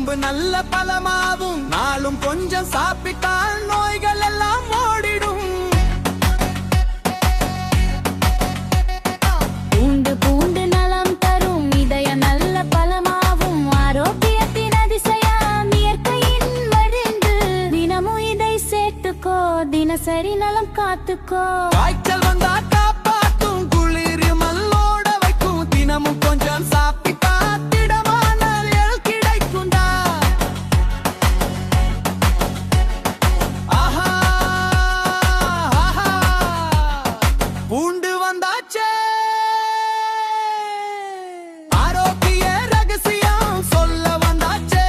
உடம்பு நல்ல பலமாவும் நாளும் கொஞ்சம் சாப்பிட்டால் நோய்கள் எல்லாம் ஓடிடும். பூண்டு பூண்டு நலம் தரும் இதய நல்ல பலமாவும் ஆரோக்கியத்தின் அதிசயம் இயற்கையின் மருந்து. தினமும் இதை சேர்த்துக்கோ, தினசரி நலம் காத்துக்கோ. காய்ச்சல் வந்தா காப்பாத்தும், குளிர் மல்லோட வைக்கும். தினமும் கொஞ்சம் சாப்பிட்டா திடமான எல் கிடைக்கும்டா. ஆஹா ஆஹா, பூண்டு வந்தாச்சே. ஆரோக்கிய ரகசியம் சொல்ல வந்தாச்சே.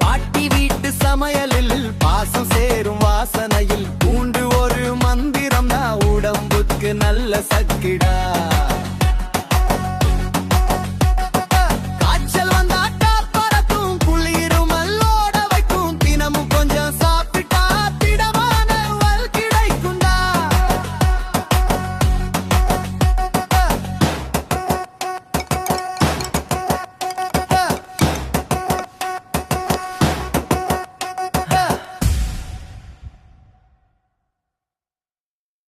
பாட்டி வீட்டு சமையலில் பாசம் சேரும் வாசனையில் பூண்டு ஒரு மந்திரம் தான், உடம்புக்கு நல்ல சக்கிடா.